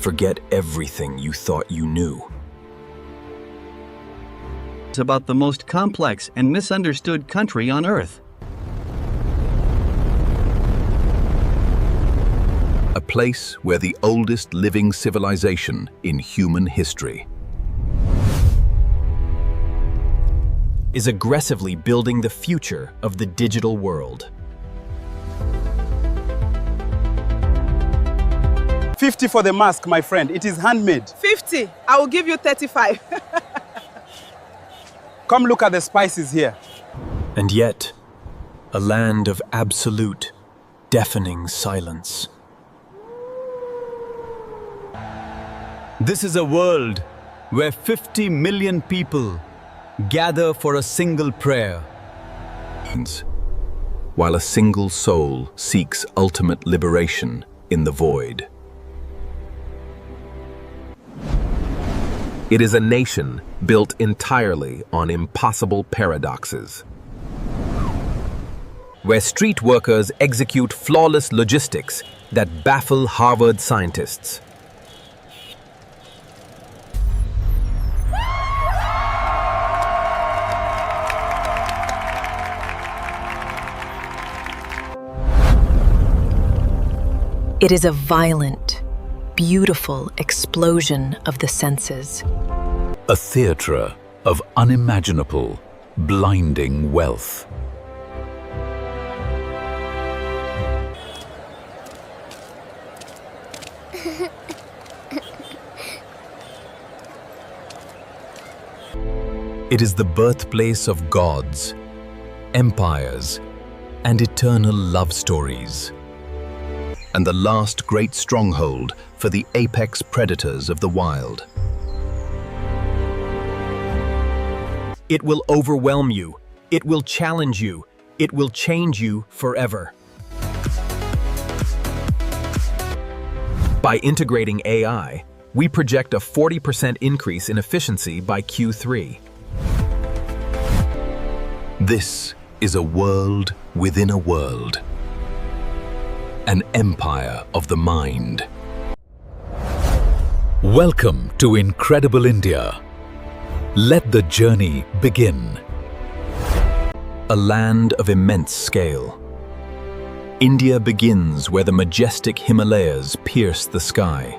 Forget everything you thought you knew. It's about the most complex and misunderstood country on Earth. A place where the oldest living civilization in human history is aggressively building the future of the digital world. 50 for the mask, my friend. It is handmade. 50. I will give you 35. Come look at the spices here. And yet, a land of absolute, deafening silence. This is a world where 50 million people gather for a single prayer. While a single soul seeks ultimate liberation in the void. It is a nation built entirely on impossible paradoxes, where street workers execute flawless logistics that baffle Harvard scientists. It is a violent, beautiful explosion of the senses. A theatre of unimaginable, blinding wealth. It is the birthplace of gods, empires, and eternal love stories. And the last great stronghold for the apex predators of the wild. It will overwhelm you. It will challenge you. It will change you forever. By integrating AI, we project a 40% increase in efficiency by Q3. This is a world within a world. An empire of the mind. Welcome to Incredible India. Let the journey begin. A land of immense scale. India begins where the majestic Himalayas pierce the sky.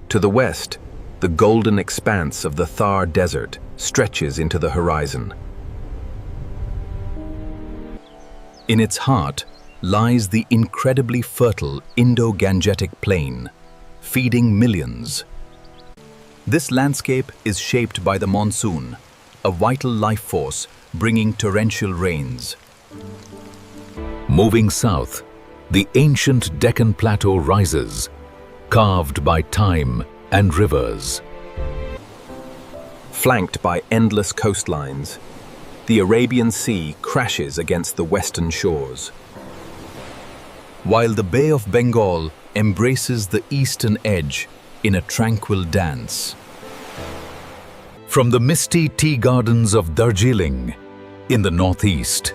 To the west, the golden expanse of the Thar Desert stretches into the horizon. In its heart lies the incredibly fertile Indo-Gangetic Plain, feeding millions. This landscape is shaped by the monsoon, a vital life force bringing torrential rains. Moving south, the ancient Deccan Plateau rises, carved by time and rivers. Flanked by endless coastlines, the Arabian Sea crashes against the western shores. While the Bay of Bengal embraces the eastern edge in a tranquil dance. From the misty tea gardens of Darjeeling in the northeast,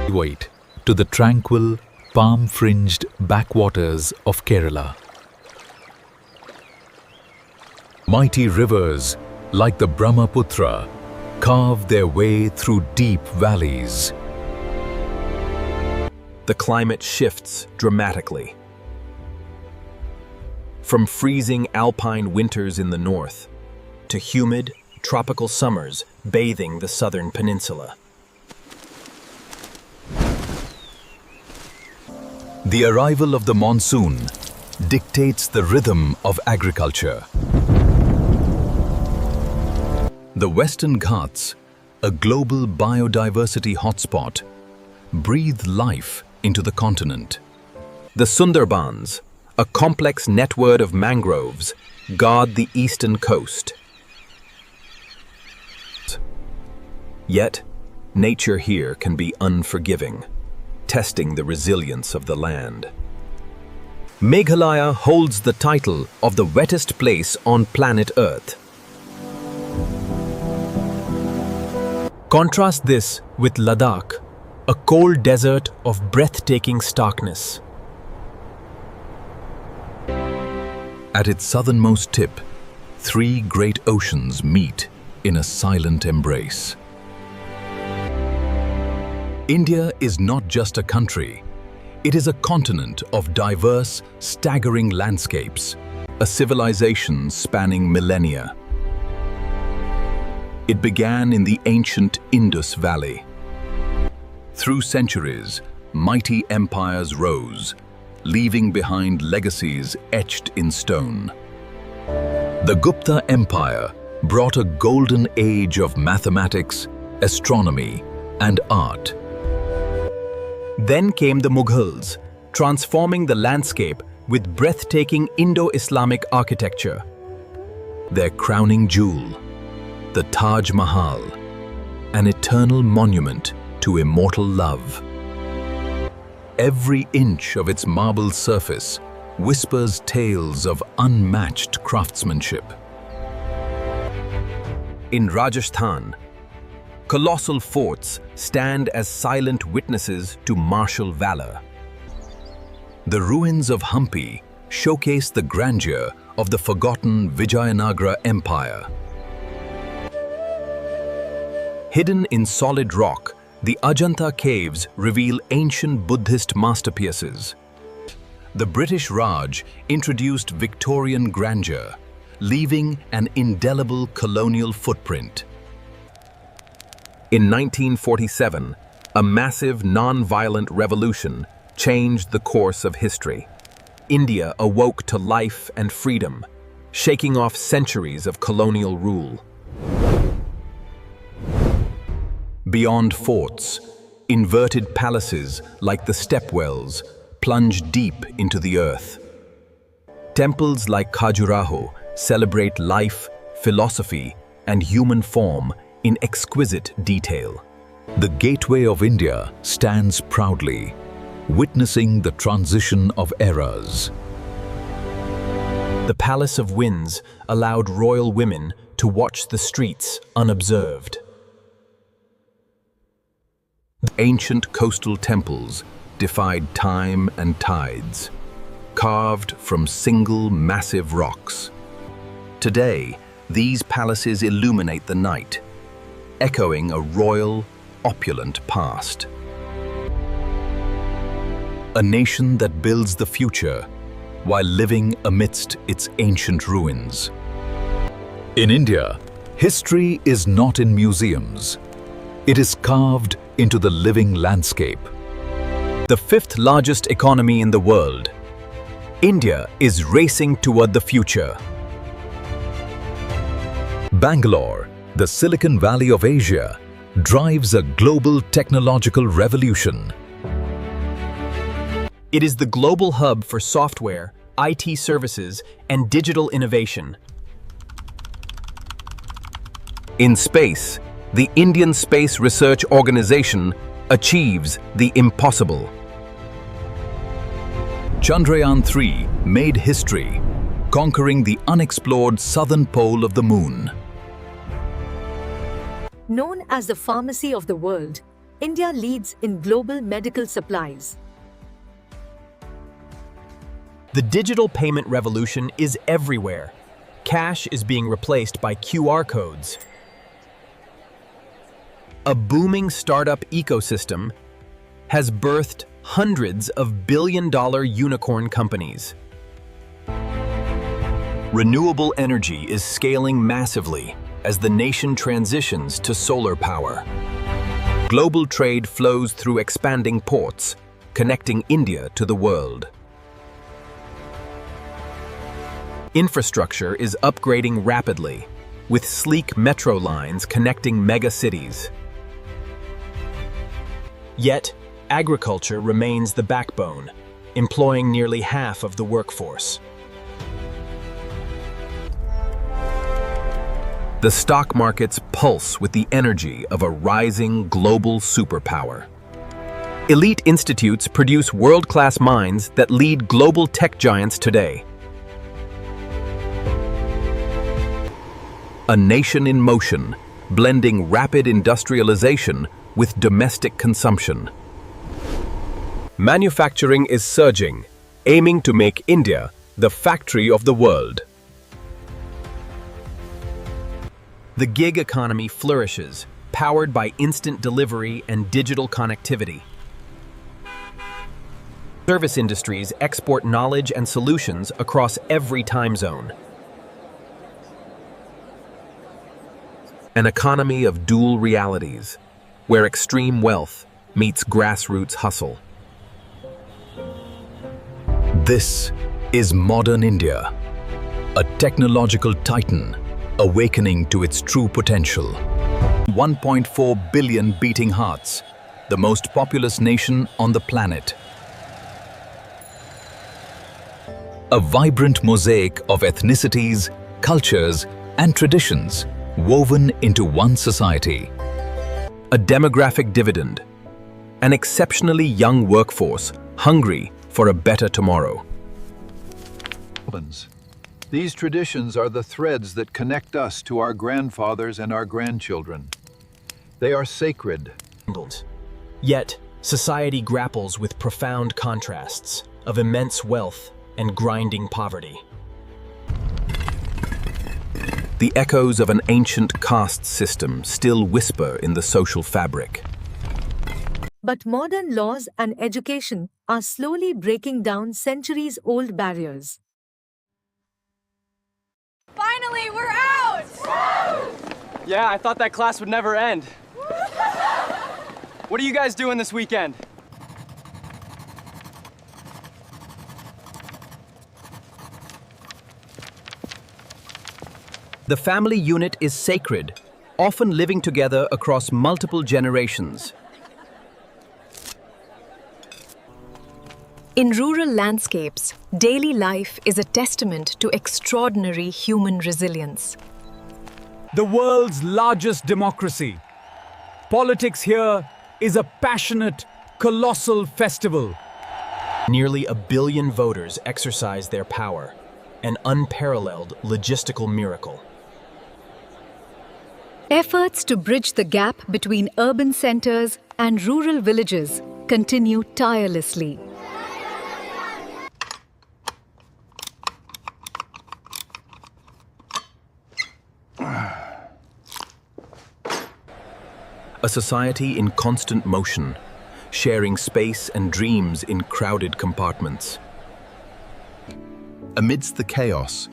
wait to the tranquil, palm-fringed backwaters of Kerala. Mighty rivers like the Brahmaputra carve their way through deep valleys. The climate shifts dramatically. From freezing alpine winters in the north to humid, tropical summers bathing the southern peninsula. The arrival of the monsoon dictates the rhythm of agriculture. The Western Ghats, a global biodiversity hotspot, breathe life into the continent. The Sundarbans, a complex network of mangroves, guard the eastern coast. Yet, nature here can be unforgiving, testing the resilience of the land. Meghalaya holds the title of the wettest place on planet Earth. Contrast this with Ladakh, a cold desert of breathtaking starkness. At its southernmost tip, three great oceans meet in a silent embrace. India is not just a country, it is a continent of diverse, staggering landscapes, a civilization spanning millennia. It began in the ancient Indus Valley. Through centuries, mighty empires rose, leaving behind legacies etched in stone. The Gupta Empire brought a golden age of mathematics, astronomy, and art. Then came the Mughals, transforming the landscape with breathtaking Indo-Islamic architecture. Their crowning jewel, the Taj Mahal, an eternal monument to immortal love. Every inch of its marble surface whispers tales of unmatched craftsmanship. In Rajasthan, colossal forts stand as silent witnesses to martial valor. The ruins of Hampi showcase the grandeur of the forgotten Vijayanagara Empire. Hidden in solid rock, the Ajanta caves reveal ancient Buddhist masterpieces. The British Raj introduced Victorian grandeur, leaving an indelible colonial footprint. In 1947, a massive non-violent revolution changed the course of history. India awoke to life and freedom, shaking off centuries of colonial rule. Beyond forts, inverted palaces like the stepwells plunge deep into the earth. Temples like Khajuraho celebrate life, philosophy, and human form in exquisite detail. The gateway of India stands proudly, witnessing the transition of eras. The Palace of Winds allowed royal women to watch the streets unobserved. Ancient coastal temples defied time and tides, carved from single massive rocks. Today, these palaces illuminate the night, echoing a royal, opulent past. A nation that builds the future while living amidst its ancient ruins. In India, history is not in museums. It is carved into the living landscape. The fifth largest economy in the world, India is racing toward the future. Bangalore, the Silicon Valley of Asia, drives a global technological revolution. It is the global hub for software, IT services, and digital innovation. In space, the Indian Space Research Organization achieves the impossible. Chandrayaan-3 made history, conquering the unexplored southern pole of the moon. Known as the pharmacy of the world, India leads in global medical supplies. The digital payment revolution is everywhere. Cash is being replaced by QR codes. A booming startup ecosystem has birthed hundreds of billion-dollar unicorn companies. Renewable energy is scaling massively as the nation transitions to solar power. Global trade flows through expanding ports, connecting India to the world. Infrastructure is upgrading rapidly, with sleek metro lines connecting mega cities. Yet, agriculture remains the backbone, employing nearly half of the workforce. The stock markets pulse with the energy of a rising global superpower. Elite institutes produce world-class minds that lead global tech giants today. A nation in motion, blending rapid industrialization with domestic consumption. Manufacturing is surging, aiming to make India the factory of the world. The gig economy flourishes, powered by instant delivery and digital connectivity. Service industries export knowledge and solutions across every time zone. An economy of dual realities, where extreme wealth meets grassroots hustle. This is modern India, a technological titan awakening to its true potential. 1.4 billion beating hearts, the most populous nation on the planet. A vibrant mosaic of ethnicities, cultures, and traditions woven into one society. A demographic dividend. An exceptionally young workforce hungry for a better tomorrow. These traditions are the threads that connect us to our grandfathers and our grandchildren. They are sacred. Yet, society grapples with profound contrasts of immense wealth and grinding poverty. The echoes of an ancient caste system still whisper in the social fabric. But modern laws and education are slowly breaking down centuries-old barriers. Finally, we're out! Yeah, I thought that class would never end. What are you guys doing this weekend? The family unit is sacred, often living together across multiple generations. In rural landscapes, daily life is a testament to extraordinary human resilience. The world's largest democracy. Politics here is a passionate, colossal festival. Nearly 1 billion voters exercise their power, an unparalleled logistical miracle. Efforts to bridge the gap between urban centers and rural villages continue tirelessly. A society in constant motion, sharing space and dreams in crowded compartments. Amidst the chaos,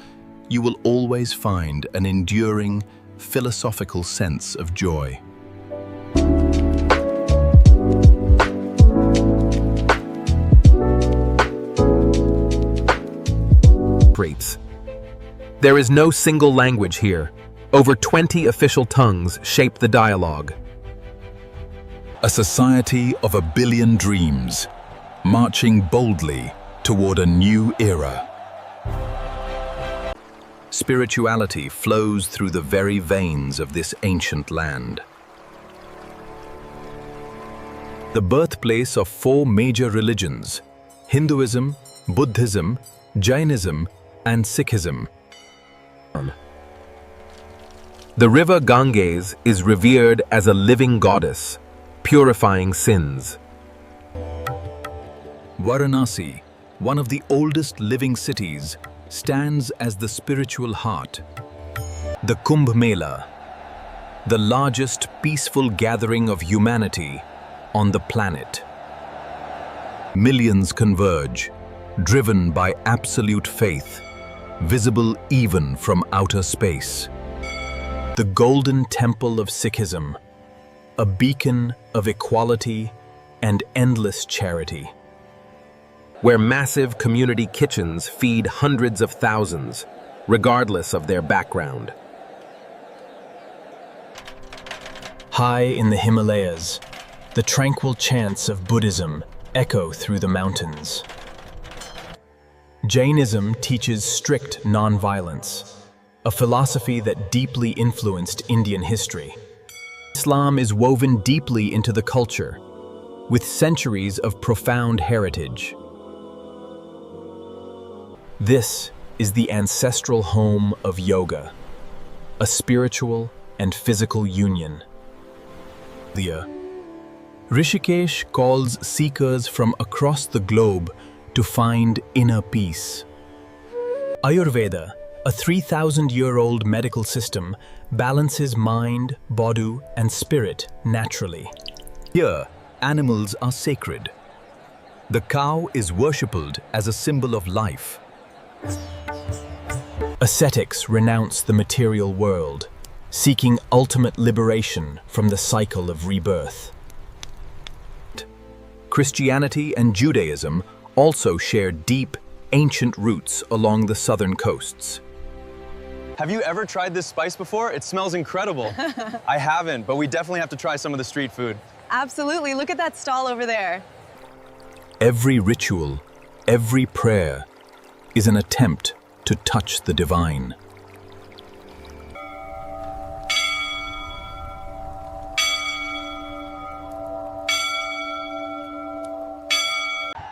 you will always find an enduring, philosophical sense of joy. There is no single language here. Over 20 official tongues shape the dialogue. A society of 1 billion dreams, marching boldly toward a new era. Spirituality flows through the very veins of this ancient land. The birthplace of 4 major religions: Hinduism, Buddhism, Jainism, and Sikhism. The river Ganges is revered as a living goddess, purifying sins. Varanasi, one of the oldest living cities, stands as the spiritual heart. The Kumbh Mela, the largest peaceful gathering of humanity on the planet. Millions converge, driven by absolute faith, visible even from outer space. The Golden Temple of Sikhism, a beacon of equality and endless charity, where massive community kitchens feed hundreds of thousands, regardless of their background. High in the Himalayas, the tranquil chants of Buddhism echo through the mountains. Jainism teaches strict nonviolence, a philosophy that deeply influenced Indian history. Islam is woven deeply into the culture, with centuries of profound heritage. This is the ancestral home of yoga, a spiritual and physical union. Rishikesh calls seekers from across the globe to find inner peace. Ayurveda, a 3,000-year-old medical system, balances mind, body, and spirit naturally. Here, animals are sacred. The cow is worshipped as a symbol of life. Ascetics renounce the material world, seeking ultimate liberation from the cycle of rebirth. Christianity and Judaism also share deep, ancient roots along the southern coasts. Have you ever tried this spice before? It smells incredible. I haven't, but we definitely have to try some of the street food. Absolutely. Look at that stall over there. Every ritual, every prayer is an attempt to touch the divine.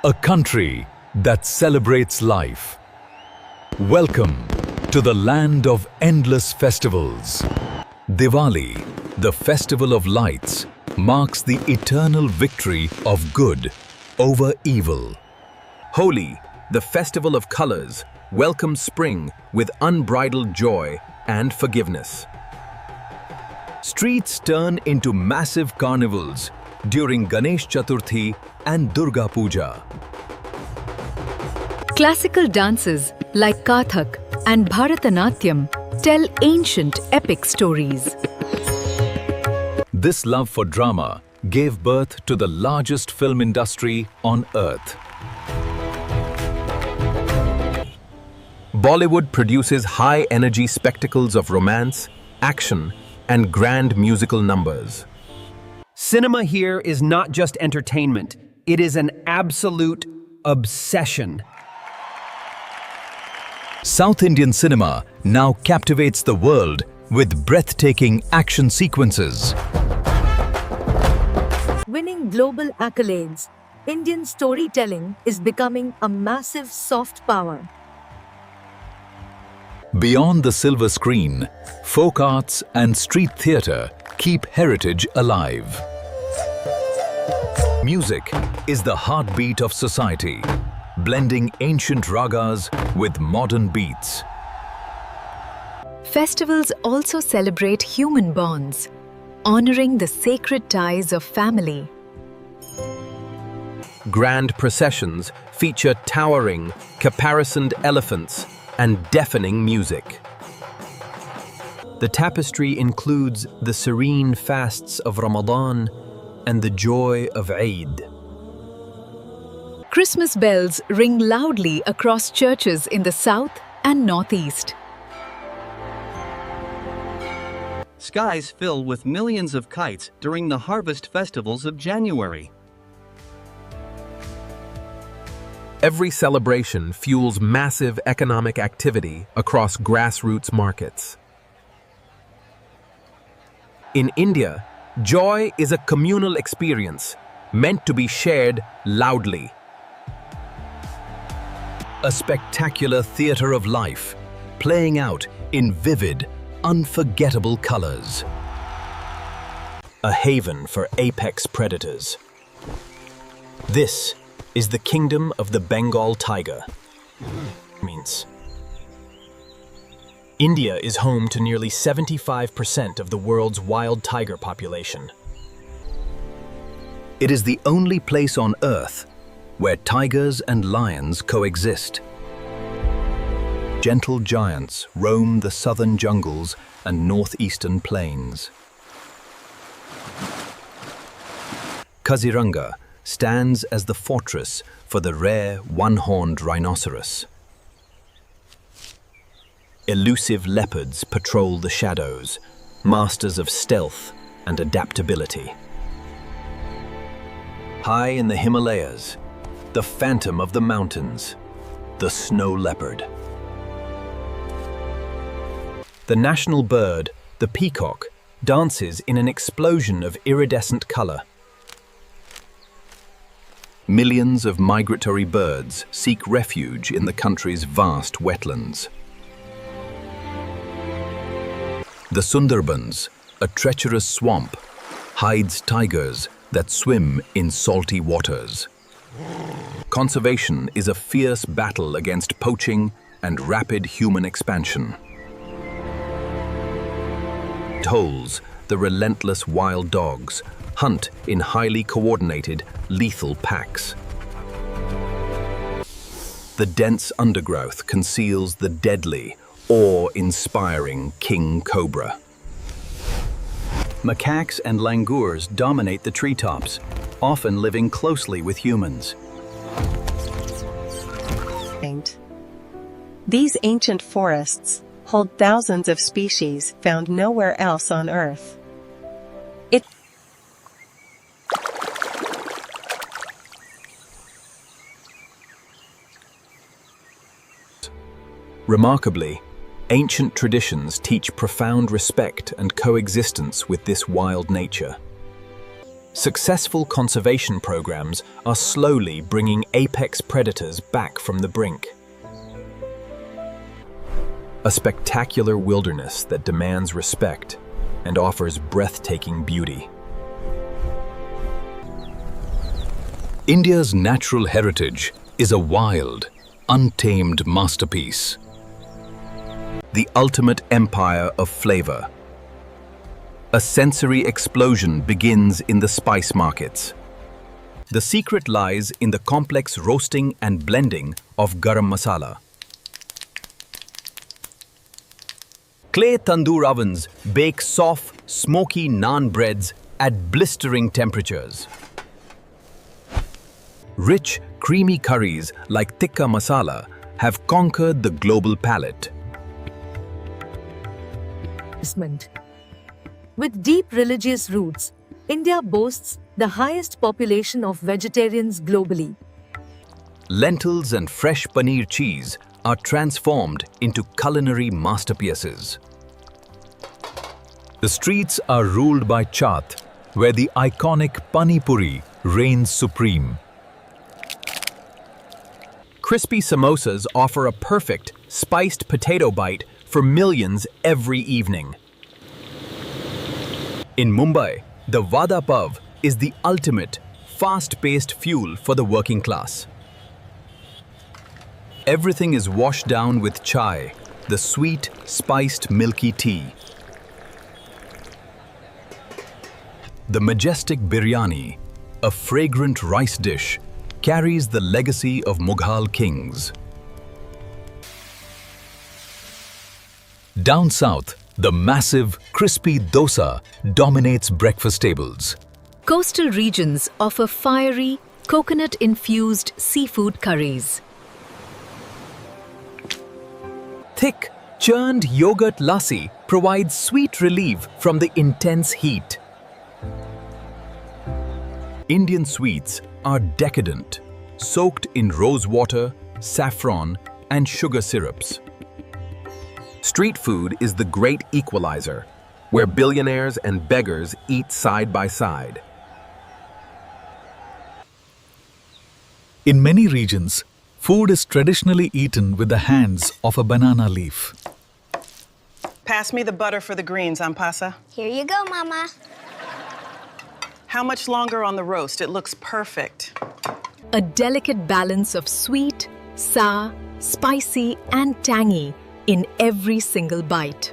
A country that celebrates life. Welcome to the land of endless festivals. Diwali, the festival of lights, marks the eternal victory of good over evil. Holi, the festival of colors, welcomes spring with unbridled joy and forgiveness. Streets turn into massive carnivals during Ganesh Chaturthi and Durga Puja. Classical dances like Kathak and Bharatanatyam tell ancient epic stories. This love for drama gave birth to the largest film industry on earth. Bollywood produces high-energy spectacles of romance, action, and grand musical numbers. Cinema here is not just entertainment, it is an absolute obsession. South Indian cinema now captivates the world with breathtaking action sequences. Winning global accolades, Indian storytelling is becoming a massive soft power. Beyond the silver screen, folk arts and street theatre keep heritage alive. Music is the heartbeat of society, blending ancient ragas with modern beats. Festivals also celebrate human bonds, honoring the sacred ties of family. Grand processions feature towering, caparisoned elephants and deafening music. The tapestry includes the serene fasts of Ramadan and the joy of Eid. Christmas bells ring loudly across churches in the south and northeast. Skies fill with millions of kites during the harvest festivals of January. Every celebration fuels massive economic activity across grassroots markets. In India, joy is a communal experience meant to be shared loudly. A spectacular theater of life, playing out in vivid, unforgettable colors. A haven for apex predators. This is the kingdom of the Bengal tiger. India is home to nearly 75% of the world's wild tiger population. It is the only place on Earth where tigers and lions coexist. Gentle giants roam the southern jungles and northeastern plains. Kaziranga stands as the fortress for the rare one-horned rhinoceros. Elusive leopards patrol the shadows, masters of stealth and adaptability. High in the Himalayas, the phantom of the mountains, the snow leopard. The national bird, the peacock, dances in an explosion of iridescent color. Millions of migratory birds seek refuge in the country's vast wetlands. The Sundarbans, a treacherous swamp, hides tigers that swim in salty waters. Conservation is a fierce battle against poaching, and rapid human expansion. Holes, the relentless wild dogs, hunt in highly coordinated, lethal packs. The dense undergrowth conceals the deadly, awe-inspiring king cobra. Macaques and langurs dominate the treetops, often living closely with humans. These ancient forests hold thousands of species found nowhere else on Earth. Remarkably, ancient traditions teach profound respect and coexistence with this wild nature. Successful conservation programs are slowly bringing apex predators back from the brink. A spectacular wilderness that demands respect and offers breathtaking beauty. India's natural heritage is a wild, untamed masterpiece. The ultimate empire of flavor. A sensory explosion begins in the spice markets. The secret lies in the complex roasting and blending of garam masala. Clay tandoor ovens bake soft, smoky naan breads at blistering temperatures. Rich, creamy curries like tikka masala have conquered the global palate. With deep religious roots, India boasts the highest population of vegetarians globally. Lentils and fresh paneer cheese are transformed into culinary masterpieces. The streets are ruled by chaat, where the iconic pani puri reigns supreme. Crispy samosas offer a perfect, spiced potato bite for millions every evening. In Mumbai, the vada pav is the ultimate, fast-paced fuel for the working class. Everything is washed down with chai, the sweet, spiced milky tea. The majestic biryani, a fragrant rice dish, carries the legacy of Mughal kings. Down south, the massive, crispy dosa dominates breakfast tables. Coastal regions offer fiery, coconut-infused seafood curries. Thick, churned yogurt lassi provides sweet relief from the intense heat. Indian sweets are decadent, soaked in rose water, saffron, and sugar syrups. Street food is the great equalizer, where billionaires and beggars eat side by side. In many regions, food is traditionally eaten with the hands of a banana leaf. Pass me the butter for the greens, Ampasa. Here you go, Mama. How much longer on the roast? It looks perfect. A delicate balance of sweet, sour, spicy, and tangy in every single bite.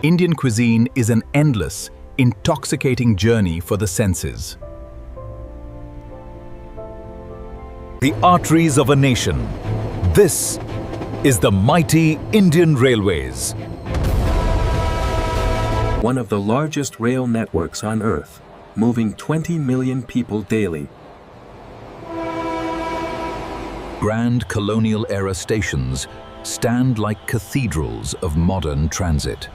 Indian cuisine is an endless, intoxicating journey for the senses. The arteries of a nation. This is the mighty Indian Railways. One of the largest rail networks on Earth, moving 20 million people daily. Grand colonial-era stations stand like cathedrals of modern transit.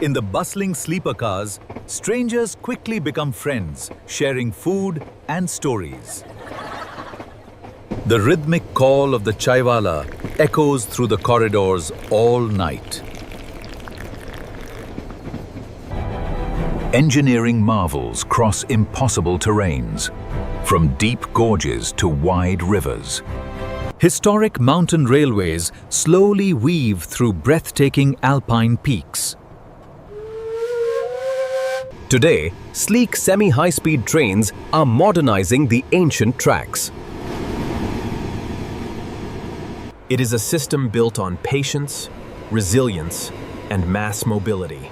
In the bustling sleeper cars, strangers quickly become friends, sharing food and stories. The rhythmic call of the chaiwala echoes through the corridors all night. Engineering marvels cross impossible terrains, from deep gorges to wide rivers. Historic mountain railways slowly weave through breathtaking alpine peaks. Today, sleek semi-high-speed trains are modernizing the ancient tracks. It is a system built on patience, resilience, and mass mobility.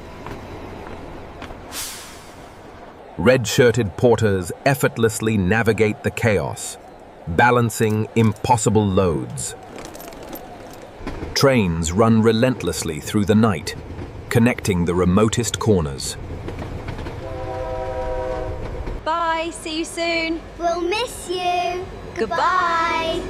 Red-shirted porters effortlessly navigate the chaos, balancing impossible loads. Trains run relentlessly through the night, connecting the remotest corners. Bye, see you soon. We'll miss you. Goodbye.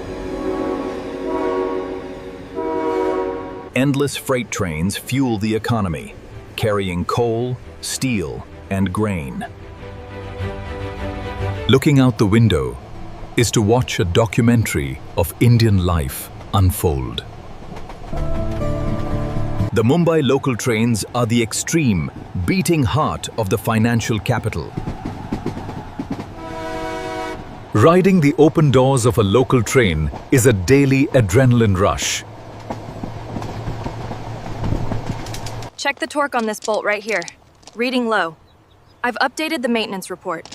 Endless freight trains fuel the economy, carrying coal, steel, and grain. Looking out the window is to watch a documentary of Indian life unfold. The Mumbai local trains are the extreme, beating heart of the financial capital. Riding the open doors of a local train is a daily adrenaline rush. Check the torque on this bolt right here. Reading low. I've updated the maintenance report.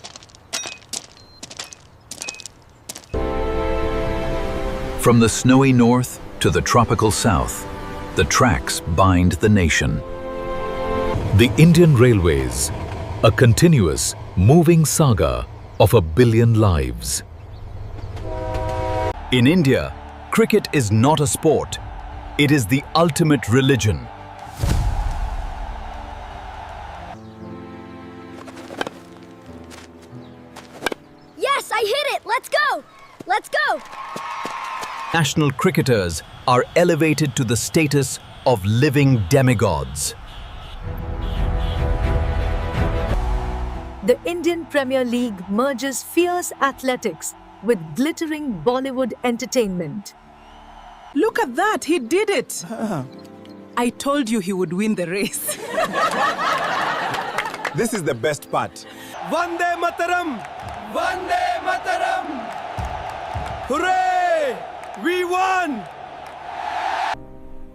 From the snowy north to the tropical south, the tracks bind the nation. The Indian Railways, a continuous, moving saga of 1 billion lives. In India, cricket is not a sport. It is the ultimate religion. Yes, I hit it! Let's go! Let's go! National cricketers are elevated to the status of living demigods. The Indian Premier League merges fierce athletics with glittering Bollywood entertainment. Look at that, he did it. I told you he would win the race. This is the best part. Vande Mataram! Vande Mataram! Hooray! We won!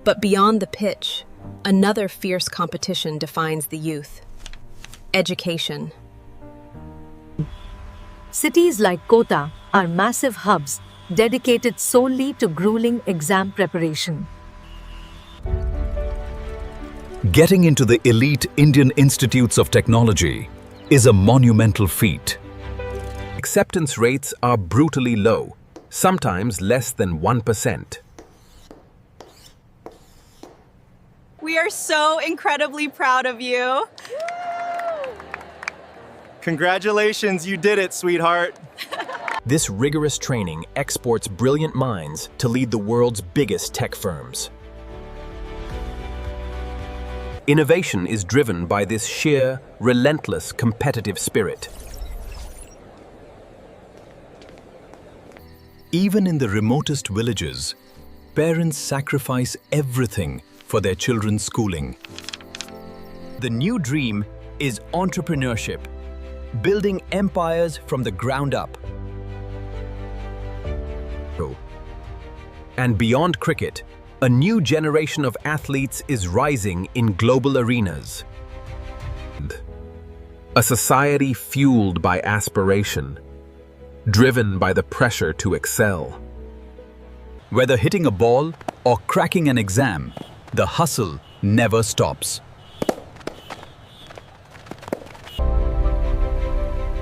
But beyond the pitch, another fierce competition defines the youth. Education. Cities like Kota are massive hubs dedicated solely to grueling exam preparation. Getting into the elite Indian institutes of technology is a monumental feat. Acceptance rates are brutally low, sometimes less than 1%. We are so incredibly proud of you. Congratulations, you did it, sweetheart. This rigorous training exports brilliant minds to lead the world's biggest tech firms. Innovation is driven by this sheer, relentless, competitive spirit. Even in the remotest villages, parents sacrifice everything for their children's schooling. The new dream is entrepreneurship, building empires from the ground up. And beyond cricket, a new generation of athletes is rising in global arenas. A society fueled by aspiration, driven by the pressure to excel. Whether hitting a ball or cracking an exam, the hustle never stops.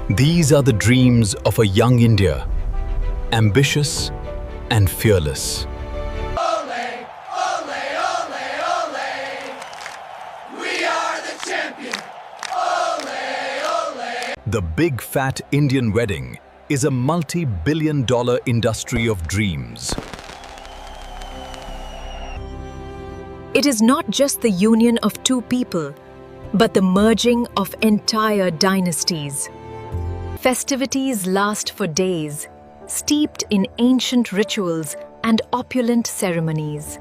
These are the dreams of a young India, ambitious and fearless. Ole, ole, ole, ole. We are the champion. Ole, ole. The Big Fat Indian Wedding is a multi-billion-dollar industry of dreams. It is not just the union of two people, but the merging of entire dynasties. Festivities last for days, steeped in ancient rituals and opulent ceremonies.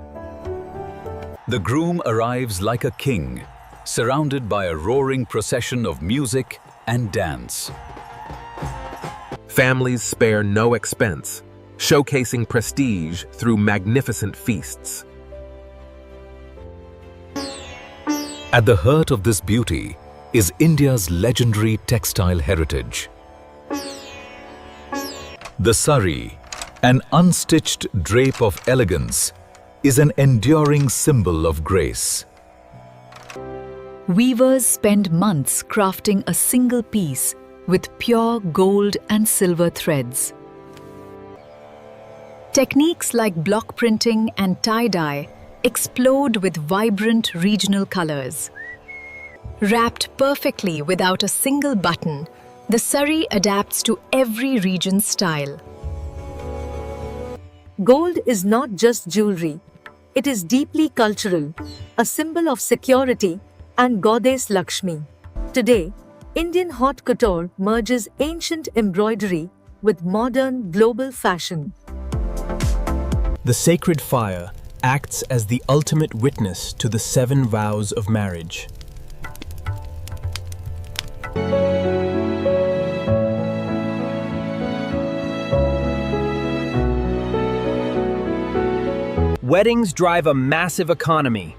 The groom arrives like a king, surrounded by a roaring procession of music and dance. Families spare no expense, showcasing prestige through magnificent feasts. At the heart of this beauty is India's legendary textile heritage. The sari, an unstitched drape of elegance, is an enduring symbol of grace. Weavers spend months crafting a single piece with pure gold and silver threads. Techniques like block printing and tie-dye explode with vibrant regional colors. Wrapped perfectly without a single button, the sari adapts to every region's style. Gold is not just jewelry. It is deeply cultural, a symbol of security and goddess Lakshmi. Today, Indian haute couture merges ancient embroidery with modern global fashion. The sacred fire acts as the ultimate witness to the 7 vows of marriage. Weddings drive a massive economy,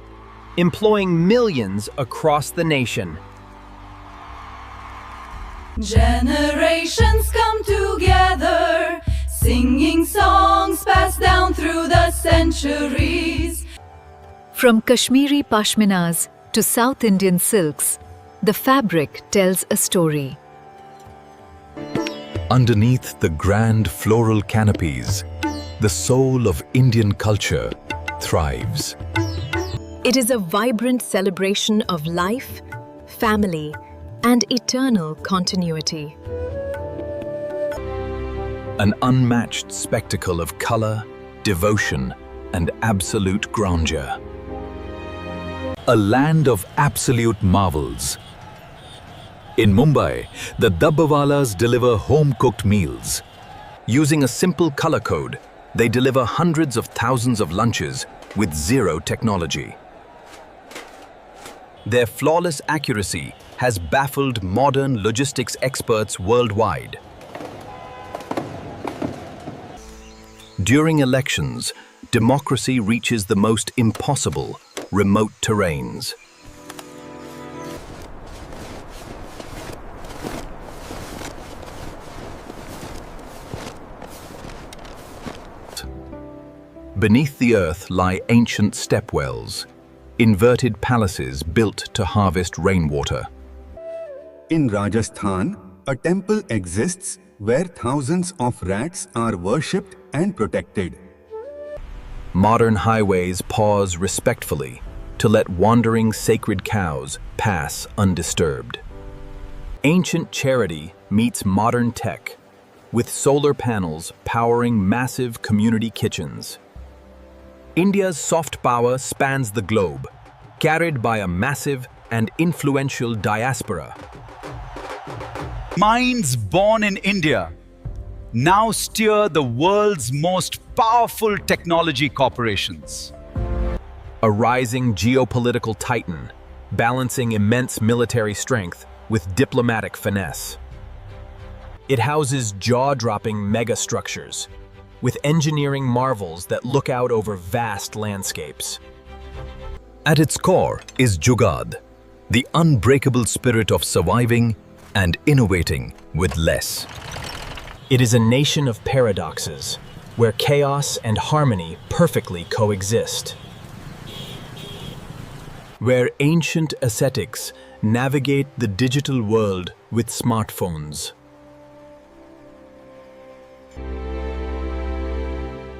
employing millions across the nation. Generations come together, singing songs passed down through the centuries. From Kashmiri pashminas to South Indian silks, the fabric tells a story. Underneath the grand floral canopies, the soul of Indian culture thrives. It is a vibrant celebration of life, family, and eternal continuity. An unmatched spectacle of color, devotion, and absolute grandeur. A land of absolute marvels. In Mumbai, the Dabbawalas deliver home-cooked meals. Using a simple color code, they deliver hundreds of thousands of lunches with zero technology. Their flawless accuracy has baffled modern logistics experts worldwide. During elections, democracy reaches the most impossible, remote terrains. Beneath the earth lie ancient stepwells, inverted palaces built to harvest rainwater. In Rajasthan, a temple exists where thousands of rats are worshipped and protected. Modern highways pause respectfully to let wandering sacred cows pass undisturbed. Ancient charity meets modern tech, with solar panels powering massive community kitchens. India's soft power spans the globe, carried by a massive and influential diaspora. Minds born in India now steer the world's most powerful technology corporations. A rising geopolitical titan, balancing immense military strength with diplomatic finesse. It houses jaw-dropping megastructures, with engineering marvels that look out over vast landscapes. At its core is Jugaad, the unbreakable spirit of surviving and innovating with less. It is a nation of paradoxes, where chaos and harmony perfectly coexist. Where ancient ascetics navigate the digital world with smartphones.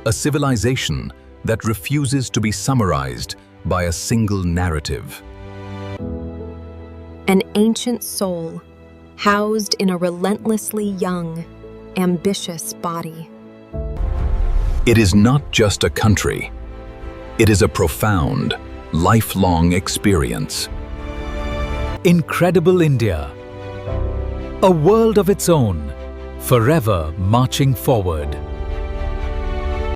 A civilization that refuses to be summarized by a single narrative. An ancient soul, housed in a relentlessly young, ambitious body. It is not just a country. It is a profound, lifelong experience. Incredible India. A world of its own, forever marching forward.